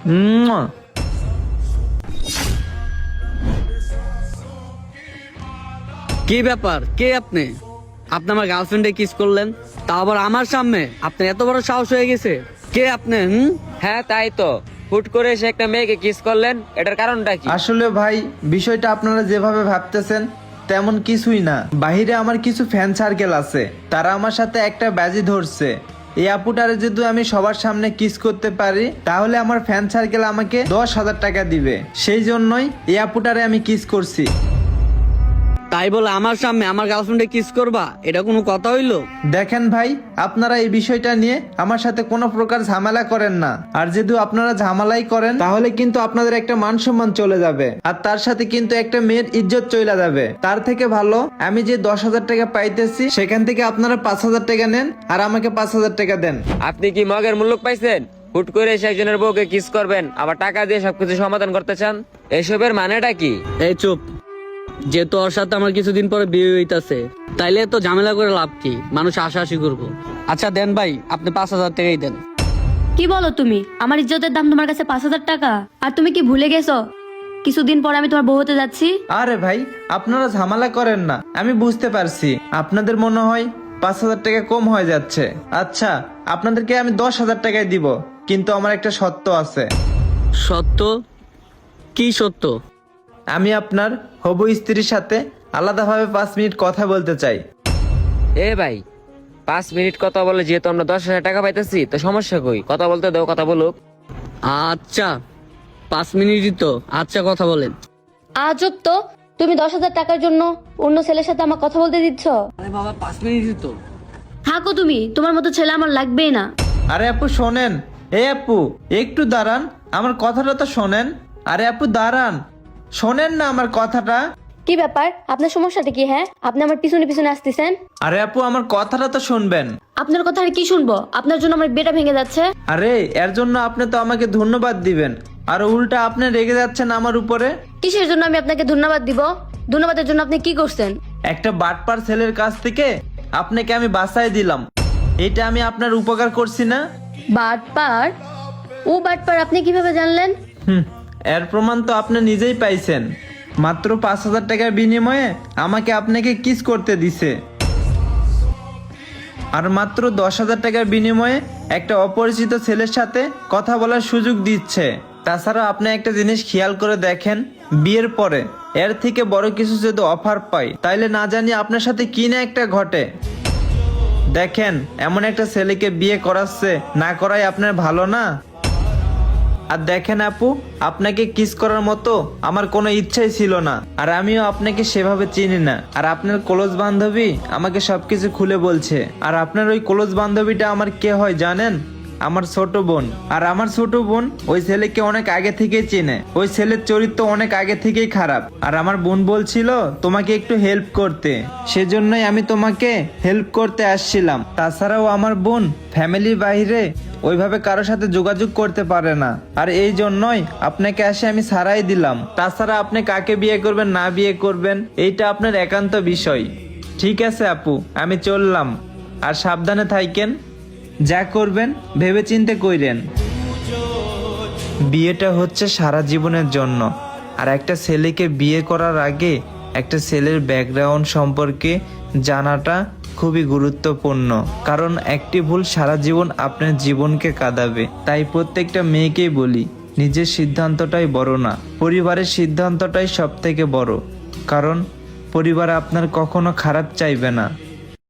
কি ব্যাপার, কে আপনি? আপনি আমার গার্লফ্রেন্ডে কিস করলেন, তা আবার আমার সামনে? আপনার এত বড় সাহস হয়ে গেছে? কে আপনি? হ্যাঁ তাই তো, হুট করে এসে একটা মেয়েকে কিস করলেন, এটার কারণটা কি? আসলে ভাই, বিষয়টা আপনারা যেভাবে ভাবতেছেন তেমন কিছুই না। বাহিরে আমার কিছু ফ্যান সার্কেল আছে, তারা আমার সাথে একটা বাজি ধরছে। এই আপুটারে যদি আমি সবার সামনে কিস করতে পারি তাহলে আমার ফ্যান সার্কেল আমাকে 10,000 টাকা দিবে। সেই জন্যই এই আপুটারে আমি কিস করছি। তাই বলে আমার সামনে আমার গার্লফ্রেন্ডে কিস করবা? এটা কোনো কথা হইলো? দেখেন ভাই, আপনারা এই বিষয়টা নিয়ে আমার সাথে কোনো প্রকার ঝামেলা করেন না। আর যদি আপনারা ঝামেলাই করেন তাহলে কিন্তু আপনাদের একটা মান সম্মান চলে যাবে, আর তার সাথে কিন্তু একটা মেয়ের ইজ্জত চলে যাবে। তার থেকে ভালো আমি যে 10,000 টাকা পাইতেছি সেখান থেকে আপনারা 5,000 টাকা নেন আর আমাকে 5,000 টাকা দেন। আপনি কি মগের মূল্য পাইছেন? হুট করে এসে একজনের বউকে কিস করবেন, আবার টাকা দিয়ে সবকিছু সমাধান করতে চান? এসবের মানেটা কি? এই চুপ। যেহেতু ওর সাথে আমার কিছুদিন পরে বিয়ে হইতাছে, তাইলে তো ঝামেলা করে লাভ কি? মানুষ আশাআশি করবো। আচ্ছা দেন ভাই, আপনি 5,000 টাকাই দেন। কি বলো তুমি? আমার ইজ্জতের দাম তোমার কাছে 5,000 টাকা? আর তুমি কি ভুলে গেছো কিছুদিন পর আমি তোমার বউ হতে যাচ্ছি? আরে ভাই, আপনারা ঝামেলা করেন না, আমি বুঝতে পারছি আপনাদের মনে হয় 5,000 টাকা কম হয়ে যাচ্ছে। আচ্ছা, আপনাদেরকে আমি 10,000 টাকায় দিব, কিন্তু আমার একটা শর্ত আছে। সত্য? কি সত্য? আমি আপনার হবু স্ত্রীর সাথে আলাদাভাবে 5 মিনিট কথা বলতে চাই। এ ভাই, 5 মিনিট কথা বলে যেহেতু আমরা 10,000 টাকা পাইতেছি, তো সমস্যা কই? কথা বলতে দাও, কথা বলুক। আচ্ছা 5 মিনিটই তো। আচ্ছা কথা বলেন। আজব তো, তুমি 10,000 টাকার জন্য অন্য ছেলের সাথে আমার কথা বলতে দিচ্ছ? আরে বাবা, 5 মিনিটই তো। থাকো তুমি, তোমার মতো ছেলে আমার লাগবেই না। আরে আপু শোনেন, এই আপু একটু দাঁড়ান, আমার কথাটা তো শোনেন। আরে আপু দাঁড়ান, শোনেন না আমার কথাটা। কি ব্যাপার, আপনার সমস্যাটা কি? হ্যাঁ, আপনি আমার পিছনে পিছনে আসতেছেন। আরে আপু আমার কথাটা তো শুনবেন। আপনার কথা আর কি শুনবো? আপনার জন্য আমার বেটা ভেঙে যাচ্ছে। আরে এর জন্য আপনি তো আমাকে ধন্যবাদ দিবেন, আর উল্টা আপনি রেগে যাচ্ছেন আমার উপরে। কিসের জন্য আমি আপনাকে ধন্যবাদ দিব? ধন্যবাদের জন্য আপনি কি করছেন? একটা বাটপার ছেলের কাছ থেকে আপনাকে আমি বাঁচাই দিলাম, এটা আমি আপনার উপকার করছি না? বাটপার? ও বাটপার আপনি কিভাবে জানলেন? এর প্রমাণ তো আপনি নিজেই পাইছেন। মাত্র 5,000 টাকার বিনিময়ে আমাকে আপনাকে কিস করতে দিছে, আর মাত্র 10,000 টাকার বিনিময়ে একটা অপরিচিত ছেলের সাথে কথা বলার সুযোগ দিচ্ছে। তাছাড়া আপনি একটা জিনিস খেয়াল করে দেখেন, বিয়ের পরে এর থেকে বড় কিছু যদি অফার পাই তাইলে না জানি আপনার সাথে কি না একটা ঘটে। দেখেন, এমন একটা ছেলেকে বিয়ে করাচ্ছে, না করাই আপনার ভালো না? আর দেখেন আপু, আপনাকে কিস করার মতো আমার কোনো ইচ্ছাই ছিল না, আর আমিও আপনাকে সেভাবে চিনি না। আর আপনার ক্লোজ বান্ধবী আমাকে সবকিছু খুলে বলছে, আর আপনার ওই ক্লোজ বান্ধবীটা আমার কে হয় জানেন? আমার ছোট বোন। আর আমার ছোট বোন ওই ছেলেকে অনেক আগে থেকেই চেনে। ওই ছেলের চরিত্র অনেক আগে থেকেই খারাপ, আর আমার বোন বলছিল তোমাকে একটু হেল্প করতে, সেজন্যই আমি তোমাকে হেল্প করতে আসছিলাম। তাছাড়াও আমার বোন ফ্যামিলির বাইরে ওইভাবে কারোর সাথে যোগাযোগ করতে পারে না, আর এই জন্যই আপনাকে আসে আমি ছাড়াই দিলাম। তাছাড়া আপনি কাকে বিয়ে করবেন না বিয়ে করবেন এইটা আপনার একান্ত বিষয়। ঠিক আছে আপু, আমি চললাম, আর সাবধানে থাকেন, যা করবেন ভেবেচিন্তে কইরেন। বিয়েটা হচ্ছে সারা জীবনের জন্য, আর একটা ছেলেকে বিয়ে করার আগে একটা ছেলের ব্যাকগ্রাউন্ড সম্পর্কে জানাটা খুবই গুরুত্বপূর্ণ, কারণ একটি ভুল সারা জীবন আপনার জীবনকে কাঁদাবে। তাই প্রত্যেকটা মেয়েকেই বলি, নিজের সিদ্ধান্তটাই বড় না, পরিবারের সিদ্ধান্তটাই সব থেকে বড়, কারণ পরিবার আপনার কখনো খারাপ চাইবে না।